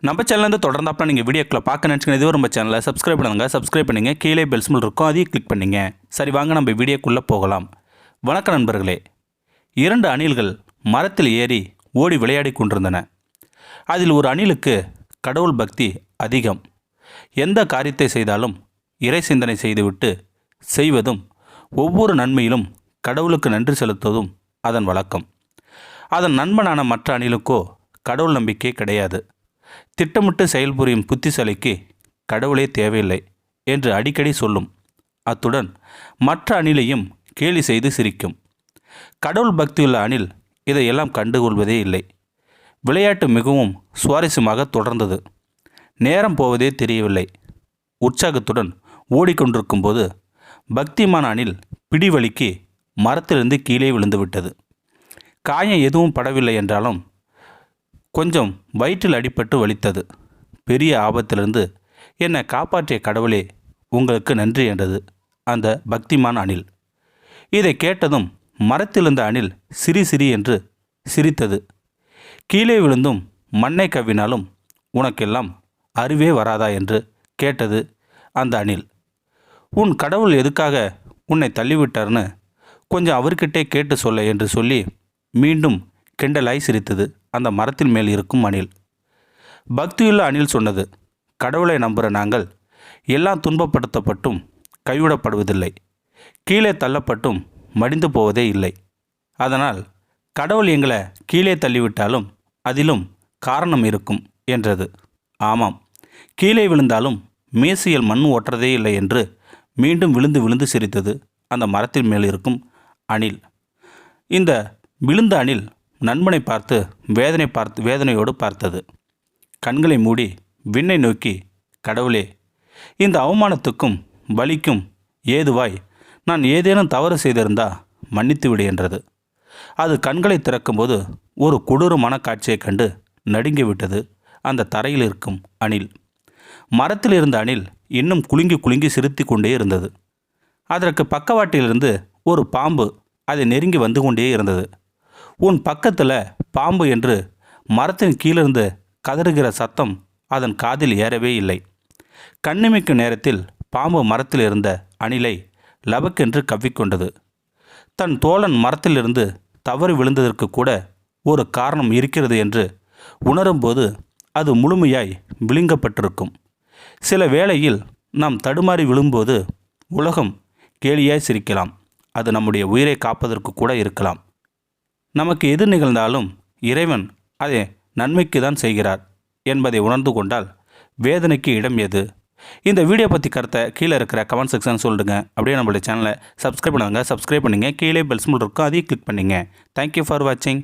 நம்ம சேனல்லேருந்து தொடர்ந்தாப்பா நீங்கள் வீடியோக்களை பார்க்க நினச்சிங்கன்னா இதுவரை நம்ம சேனலை சப்ஸ்கிரைப் பண்ணுங்கள் கீழே பெல் சிம்பல் இருக்கும் அதையும் கிளிக் பண்ணிங்க. சரி வாங்க நம்ம வீடியோக்குள்ளே போகலாம். வணக்கம் நண்பர்களே. 2 அணில்கள் மரத்தில் ஏறி ஓடி விளையாடி கொண்டிருந்தன. அதில் ஒரு அணிலுக்கு கடவுள் பக்தி அதிகம். எந்த காரியத்தை செய்தாலும் இறை சிந்தனை செய்துவிட்டு செய்வதும் ஒவ்வொரு நன்மையிலும் கடவுளுக்கு நன்றி செலுத்துவதும் அதன் வழக்கம். அதன் நண்பனான மற்ற அணிலுக்கோ கடவுள் நம்பிக்கை கிடையாது. திட்டமிட்டு செயல்புரியும் புத்திசாலிக்கு கடவுளே தேவையில்லை என்று அடிக்கடி சொல்லும். அத்துடன் மற்ற அணிலையும் கேலி செய்து சிரிக்கும். கடவுள் பக்தியுள்ள அணில் இதையெல்லாம் கண்டுகொள்வதே இல்லை. விளையாட்டு மிகவும் சுவாரஸ்யமாக தொடர்ந்தது. நேரம் போவதே தெரியவில்லை. உற்சாகத்துடன் ஓடிக்கொண்டிருக்கும் போது பக்திமான அணில் பிடிவலிக்கு மரத்திலிருந்து கீழே விழுந்துவிட்டது. காயம் எதுவும் படவில்லை என்றாலும் கொஞ்சம் வயிற்றில் அடிபட்டு வலித்தது. பெரிய ஆபத்திலிருந்து என்னை காப்பாற்றிய கடவுளே உங்களுக்கு நன்றி என்றது அந்த பக்திமான அணில். இதை கேட்டதும் மரத்திலிருந்த அணில் சிரி என்று சிரித்தது. கீழே விழுந்தும் மண்ணை கவ்வினாலும் உனக்கெல்லாம் அறிவே வராதா என்று கேட்டது அந்த அணில். உன் கடவுள் எதுக்காக உன்னை தள்ளிவிட்டார்னு கொஞ்சம் அவர்கிட்டே கேட்டு சொல்ல என்று சொல்லி மீண்டும் கிண்டலாய் சிரித்தது அந்த மரத்தின் மேல் இருக்கும் அணில். பக்தியுள்ள அணில் சொன்னது, கடவுளை நம்புகிற நாங்கள் எல்லாம் துன்பப்படுத்தப்பட்டும் கைவிடப்படுவதில்லை, கீழே தள்ளப்பட்டும் மடிந்து போவதே இல்லை. அதனால் கடவுள் எங்களை கீழே தள்ளிவிட்டாலும் அதிலும் காரணம் இருக்கும் என்றது. ஆமாம், கீழே விழுந்தாலும் மேசையில் மண் ஓட்டுறதே இல்லை என்று மீண்டும் விழுந்து சிரித்தது அந்த மரத்தின் மேல் இருக்கும் அணில். இந்த விழுந்த அணில் நண்பனை பார்த்து வேதனையோடு பார்த்தது. கண்களை மூடி விண்ணை நோக்கி, கடவுளே, இந்த அவமானத்துக்கும் வலிக்கும் ஏதுவாய் நான் ஏதேனும் தவறு செய்திருந்தா மன்னித்து விடு என்றது. அது கண்களை திறக்கும்போது ஒரு கொடூரமான காட்சியைக் கண்டு நடுங்கிவிட்டது அந்த தரையில் இருக்கும் அணில். மரத்தில் இருந்த அணில் இன்னும் குலுங்கி சிரித்து கொண்டே இருந்தது. அதற்கு பக்கவாட்டிலிருந்து ஒரு பாம்பு அதை நெருங்கி வந்து கொண்டே இருந்தது. உன் பக்கத்தில் பாம்பு என்று மரத்தின் கீழிருந்து கதறுகிற சத்தம் அதன் காதில் ஏறவே இல்லை. கண்ணிமைக்கும் நேரத்தில் பாம்பு மரத்தில் இருந்த அணிலை லபக்கென்று கவ்விக்கொண்டது. தன் தோழன் மரத்திலிருந்து தவறி விழுந்ததற்கு கூட ஒரு காரணம் இருக்கிறது என்று உணரும்போது அது முழுமையாய் விழுங்கப்பட்டிருக்கும். சில வேளையில் நாம் தடுமாறி விழும்போது உலகம் கேலியாய் சிரிக்கலாம். அது நம்முடைய உயிரை காப்பதற்கு கூட இருக்கலாம். நமக்கு எது நிகழ்ந்தாலும் இறைவன் அதை நன்மைக்கு தான் செய்கிறார் என்பதை உணர்ந்து கொண்டால் வேதனைக்கு இடம் எது? இந்த வீடியோ பற்றி கருத்தை கீழே இருக்கிற கமெண்ட் செக்ஷன் சொல்லுங்க. அப்படியே நம்மளுடைய சேனலை சப்ஸ்கிரைப் பண்ணுங்க. கீழே பெல் சிம்பல் இருக்கும், அதையும் கிளிக் பண்ணிங்க. தேங்க்யூ ஃபார் வாட்சிங்.